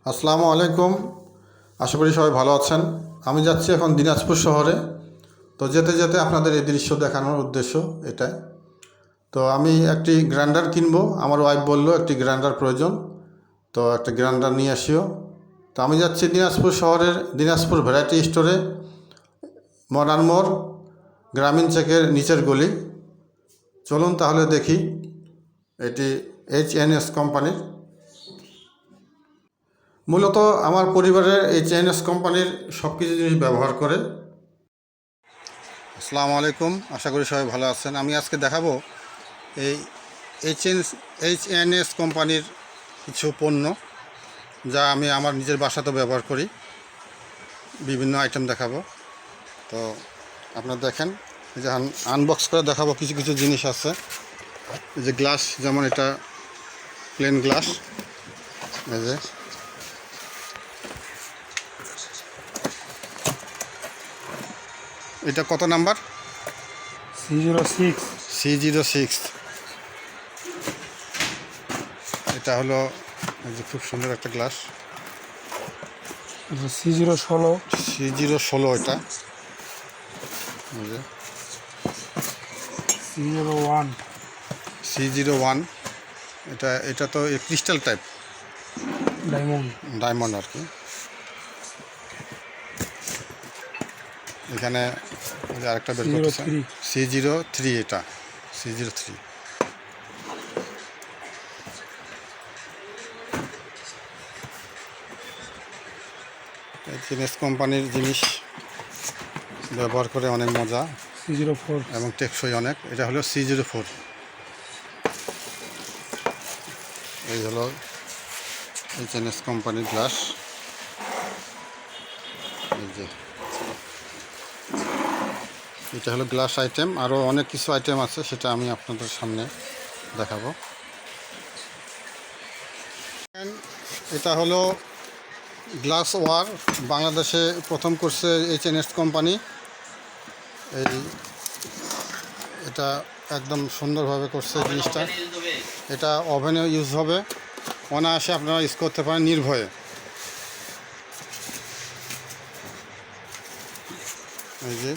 আসসালামু আলাইকুম। আশা করি সবাই ভালো আছেন। আমি যাচ্ছি এখন দিনাজপুর শহরে। তো যেতে যেতে আপনাদের এই দৃশ্য দেখানোর উদ্দেশ্য এটাই। তো আমি একটি গ্রাইন্ডার কিনবো, আমার ওয়াইফ বললো একটি গ্রাইন্ডার প্রয়োজন, তো একটা গ্রাইন্ডার নিয়ে আসিও। তো আমি যাচ্ছি দিনাজপুর শহরের দিনাজপুর ভ্যারাইটি স্টোরে, মডার্ন মোড়, গ্রামীণ চেকের নিচের গলি। চলুন তাহলে দেখি। এটি H&S কোম্পানির। মূলত আমার পরিবারের H&S কোম্পানির সব কিছু জিনিস ব্যবহার করে। আসসালামু আলাইকুম, আশা করি সবাই ভালো আছেন। আমি আজকে দেখাবো এই H&S কোম্পানির কিছু পণ্য, যা আমি আমার নিজের বাসাতেও ব্যবহার করি। বিভিন্ন আইটেম দেখাবো। তো আপনারা দেখেন, এই যে আনবক্স করে দেখাবো। কিছু কিছু জিনিস আছে, এই যে গ্লাস, যেমন এটা প্লেন গ্লাস। এই যে এটা কত নাম্বার? C06। C06। এটা হলো এই যে খুব সুন্দর একটা গ্লাস। C016। C016 এটা। এই যে C01। C01। এটা তো ক্রিস্টাল টাইপ, ডায়মন্ড আর কি। এখানে আরেকটা বের করতেছে, C03। এটা C03। H&S কোম্পানির জিনিস ব্যবহার করে অনেক মজা C04। এবং টেকসই অনেক। এটা হলো C04। এই হলো H&S কোম্পানির গ্লাস। এই যে এটা হলো গ্লাস আইটেম। আরও অনেক কিছু আইটেম আছে, সেটা আমি আপনাদের সামনে দেখাবো। এটা হলো গ্লাস ওয়ার, বাংলাদেশে প্রথম করছে H&S কোম্পানি। এটা একদম সুন্দরভাবে করছে জিনিসটা। এটা ওভেনে ইউজ হবে, অনায়াসে আপনারা ইউজ করতে পারেন নির্ভয়ে। এই যে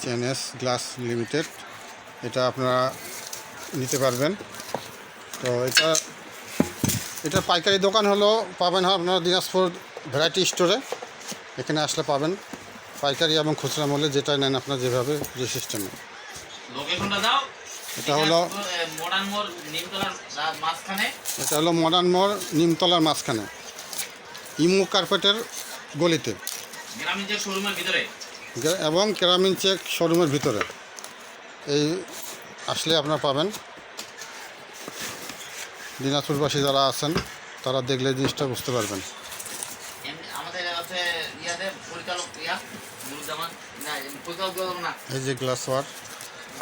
H&S গ্লাস লিমিটেড, এটা আপনারা নিতে পারবেন। তো এটা পাইকারি দোকান হলো পাবেন আপনারা দিনাজপুর ভ্যারাইটি স্টোরে। এখানে আসলে পাবেন পাইকারি এবং খুচরা মূল্যে, যেটা নেন আপনার যেভাবে, যে সিস্টেমে। এটা হলো মডার্ন মোড় নিমতলার মাঝখানে, ইমু কার্পেটের গলিতে এবং কেরামিন চেক শোরুমের ভিতরে। এই আসলে আপনারা পাবেন। দিনাজপুরবাসী যারা আছেন তারা দেখলে জিনিসটা বুঝতে পারবেন। এই যে গ্লাস ওয়ার,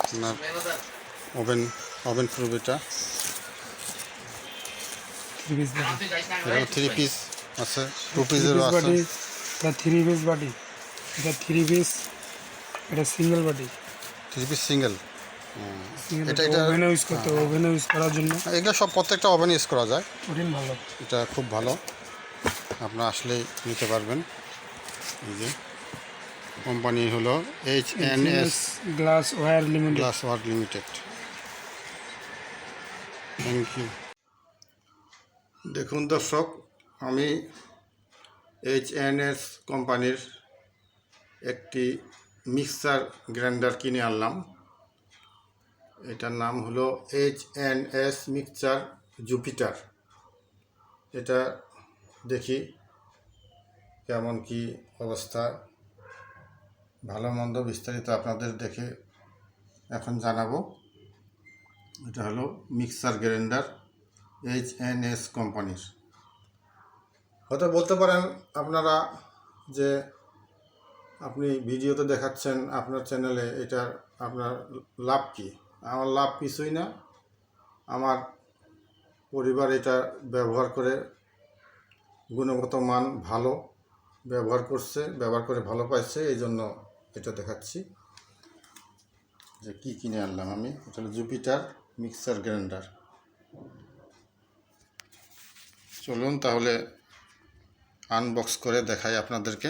আপনার ওভেন প্রুফ। এটা 3 পিস আছে, 2 পিসেরও আছে। এটা 3 পিস বাটি। এটা 3 পিস। এটা সিঙ্গেল বাটি। 3 পিস সিঙ্গেল। এটা ওভেনে ইউজ করতে, ওভেনে ইউজ করার জন্য। এগুলো সব প্রত্যেকটা ওভেন ইউজ করা যায়। ভালো। এটা খুব ভালো, আপনারা আসলেই নিতে পারবেন। এই যে কোম্পানি হলো H&S glassware limited. Thank you. দেখুন দর্শক, আমি H&S কোম্পানির একটি মিক্সার গ্রাইন্ডার কিনে আনলাম। এটার নাম হলো H&S মিক্সচার জুপিটার। এটা দেখি কেমন কি অবস্থা, ভালো মন্দ বিস্তারিত আপনাদের দেখে এখন জানাবো। এটা হলো মিক্সার গ্রাইন্ডার H&S কোম্পানির। হয়তো বলতে পারেন আপনারা যে আপনি ভিডিওতে দেখাচ্ছেন আপনার চ্যানেলে, এটার আপনার লাভ কি? আমার লাভ কিছুই না। আমার পরিবার এটা ব্যবহার করে গুণগত মান ভালো ব্যবহার করছে, ব্যবহার করে ভালো পাইছে, এই জন্য এটা দেখাচ্ছি যে কি কিনে আনলাম আমি। এটা হলো জুপিটার মিক্সার গ্রাইন্ডার। চলুন তাহলে আনবক্স করে দেখাই আপনাদেরকে।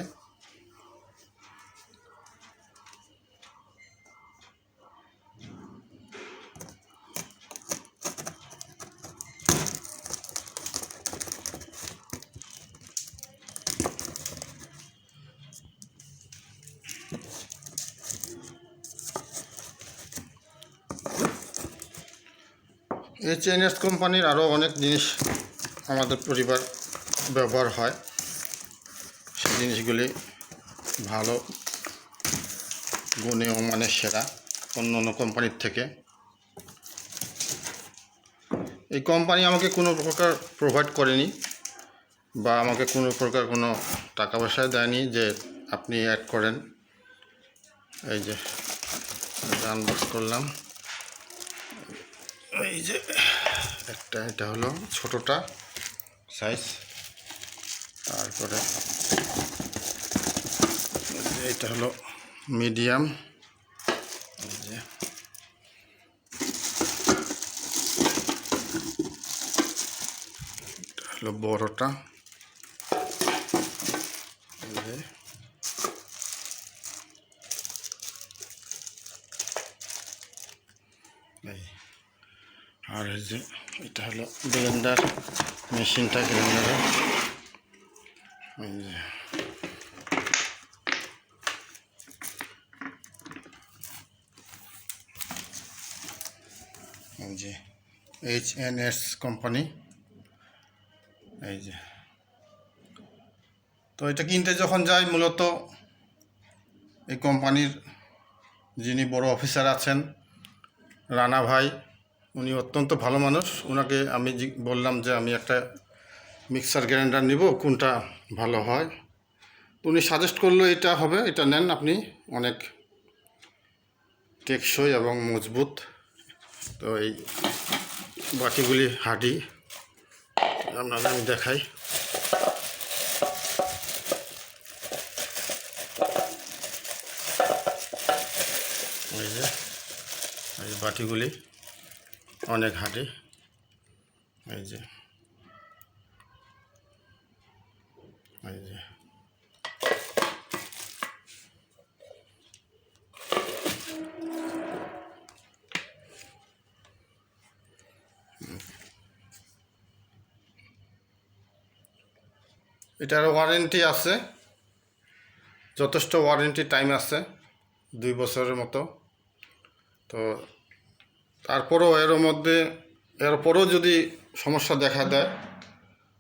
এইচ&এস কোম্পানির আরও অনেক জিনিস আমাদের পরিবার ব্যবহার হয়, সেই জিনিসগুলি ভালো, গুণে ও মানে সেরা অন্য অন্য কোম্পানির থেকে। এই কোম্পানি আমাকে কোনো প্রকার প্রোভাইড করেনি বা আমাকে কোনো প্রকার কোনো টাকা পয়সা দেয়নি যে আপনি অ্যাড করেন। এই যে আনবক্স করলাম, এই যে একটা, এটা হলো ছোটোটা সাইজ, তারপরে এটা হলো মিডিয়াম, এই যে এটা হলো বড়টা, এই যে এই, আর এই যে এটা হলো ব্লেন্ডার মেশিনটা, গ্রাইন্ডারের, এই যে এই যে এইচ&এস কোম্পানি। এই যে, তো এটা কিনতে যখন যাই মূলত এই কোম্পানির যিনি বড় অফিসার আছেন, রানা ভাই, উনি অত্যন্ত ভালো মানুষ। ওনাকে আমি বললাম যে আমি একটা মিক্সার গ্রাইন্ডার নিব, কোনটা ভালো হয়। তো উনি সাজেস্ট করলো এটা হবে, এটা নেন আপনি, অনেক টেকসই এবং মজবুত। তো এই বাটিগুলি হাঁডি আপনাদের আমি দেখাই। এই যে এই বাটিগুলি অনেক হাঁডি, এই যে এই যে এটার ওয়ারেন্টি আছে, যথেষ্ট ওয়ারেন্টি টাইম আছে 2 বছরের মতো। তো তারপরেও এরপরেও যদি সমস্যা দেখা দেয়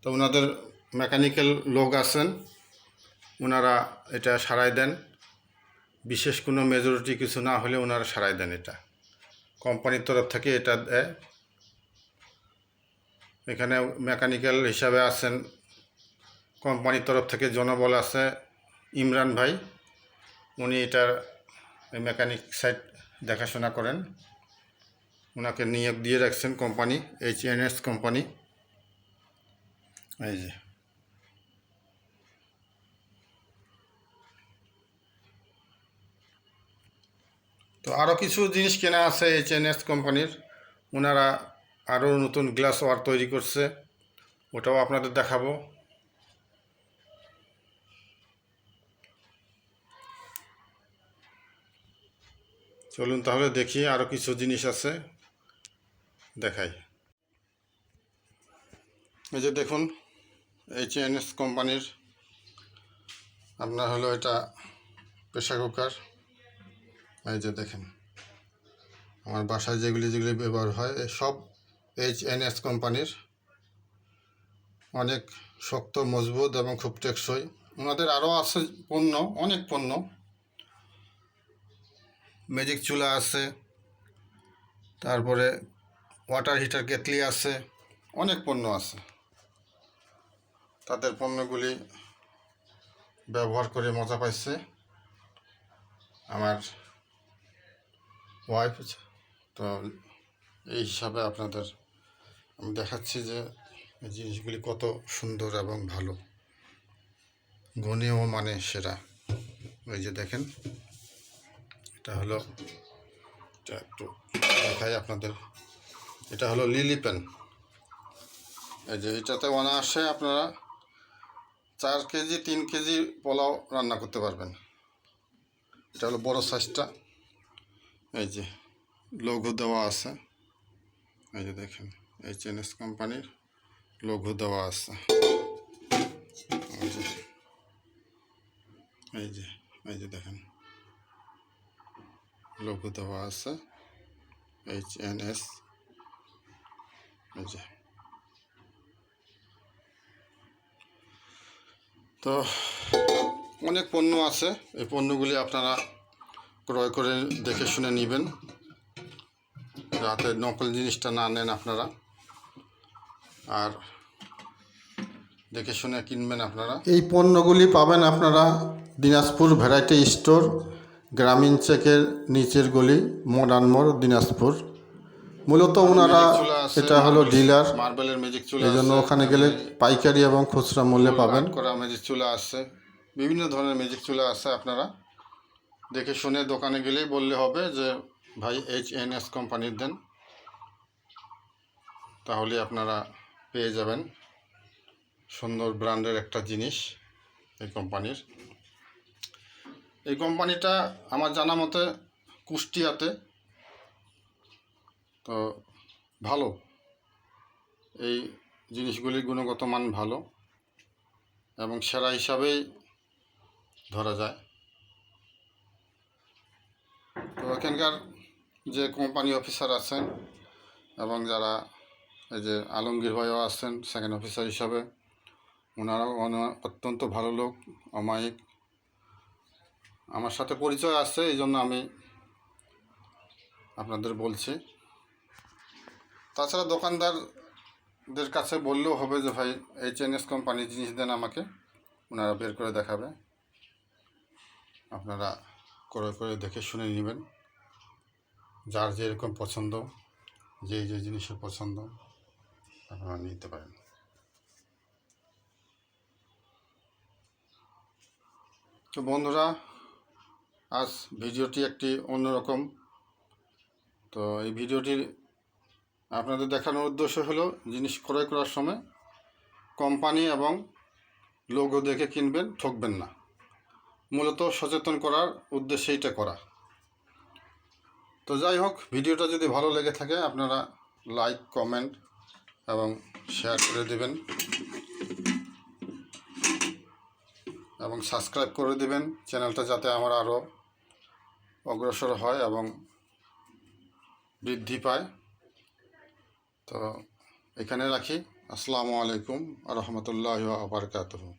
তো ওনাদের মেকানিক্যাল লোক আছেন, ওনারা এটা সারাই দেন। বিশেষ কোনো মেজরিটি কিছু না হলে ওনারা সারাই দেন। এটা কোম্পানির তরফ থেকে এটা দেয়। এখানে মেকানিক্যাল হিসাবে আছেন কোম্পানির তরফ থেকে জনবল আছে ইমরান ভাই, উনি এটার মেকানিক সাইড দেখাশোনা করেন, ওনাকে নিয়োগ দিয়ে রাখছেন কোম্পানি, এইচ&এস কোম্পানি। এই যে তো আরও কিছু জিনিস কেনা আছে এইচ&এস কোম্পানির, ওনারা আরও নতুন গ্লাস ওয়ার তৈরি করছে, ওটাও আপনাদের দেখাবো। চলুন তাহলে দেখি, আরও কিছু জিনিস আছে দেখাই। এই যে দেখুন এইচ&এস কোম্পানির আপনার হলো এটা প্রেসার কুকার। এই যে দেখেন আমার বাসায় যেগুলি ব্যবহার হয় সব এইচ&এস কোম্পানির, অনেক শক্ত, মজবুত এবং খুব টেকসই। ওনাদের আরও আছে পণ্য, অনেক পণ্য, ম্যাজিক চুলা আছে, তারপরে ওয়াটার হিটার কেটলি আছে, অনেক পণ্য আছে। তাদের পণ্যগুলি ব্যবহার করে মজা পাইছে আমার ওয়াইফ। তো এই হিসাবে আপনাদের আমি দেখাচ্ছি যে এই জিনিসগুলি কত সুন্দর এবং ভালো, গুণে ও মানে সেরা। ওই যে দেখেন, এটা হলো, এটা একটু দেখাই আপনাদের, এটা হলো লিলি পেন। এই যে এটাতে অনায়াসে আপনারা 4 কেজি 3 কেজি পোলাও রান্না করতে পারবেন। এটা হলো বড় সাইজটা। এই যে লোগো দেওয়া আছে, এই যে দেখেন H&S কোম্পানির লোগো দেওয়া আছে। এই যে এই যে এই যে দেখেন লোগো দেওয়া আছে H&S। এই যে তো অনেক পণ্য আছে, এই পণ্যগুলি আপনারা ক্রয় করে দেখে শুনে নেবেন, যাতে নকল জিনিসটা না নেন আপনারা, আর দেখে শুনে কিনবেন আপনারা। এই পণ্যগুলি পাবেন আপনারা দিনাজপুর ভ্যারাইটি স্টোর, গ্রামীণ চেকের নিচের গলি, মডার্ন মোড়, দিনাজপুর। মূলত ওনারা এটা হলো ডিলার, মার্বেলের ম্যাজিক চুলা, এই জন্য ওখানে গেলে পাইকারি এবং খুচরা মূল্যে পাবেন। করা ম্যাজিক চুলা আছে, বিভিন্ন ধরনের ম্যাজিক চুলা আছে। আপনারা দেখে শুনে দোকানে গেলেই বললে হবে যে ভাই H&S কোম্পানির দেন, তাহলে আপনারা পেয়ে যাবেন সুন্দর ব্র্যান্ডের একটা জিনিস। এই কোম্পানিটা আমার জানা মতে কুষ্টিয়াতে, তো ভালো, এই জিনিসগুলির গুণগত মান ভালো এবং সেরা হিসাবেই ধরা যায়। তো এখানকার যে কোম্পানি অফিসার আছেন এবং যারা এই যে আলমগীর ভাইও আছেন সেকেন্ড অফিসার হিসাবে, ওনারাও অত্যন্ত ভালো লোক, অমায়িক। আমার সাথে পরিচয় আছে, এই জন্য আমি আপনাদের বলছি। তাছাড়া দোকানদারদের কাছে বললেও হবে যে ভাই H&S কোম্পানির জিনিস দেন আমাকে, ওনারা বের করে দেখাবে, আপনারা ক্রয় করে দেখে শুনে নেবেন। যার যেরকম পছন্দ, যে জিনিসের পছন্দ আপনারা নিতে পারেন। তো বন্ধুরা, আজ ভিডিওটি একটি অন্যরকম। তো এই ভিডিওটি আপনাদের দেখানোর উদ্দেশ্য হলো জিনিস ক্রয় করার সময় কোম্পানি এবং লোগো দেখে কিনবেন, ঠকবেন না। মূলত সচেতন করার উদ্দেশ্যে এটা করা। তো যাই হোক, ভিডিওটা যদি ভালো লেগে থাকে আপনারা লাইক, কমেন্ট এবং শেয়ার করে দেবেন এবং সাবস্ক্রাইব করে দেবেন চ্যানেলটা, যাতে আমার আরও অগ্রসর হয় এবং বৃদ্ধি পায়। তো এখানে রাখি। আসসালামু আলাইকুম ওয়া রাহমাতুল্লাহি ওয়া বারাকাতুহু।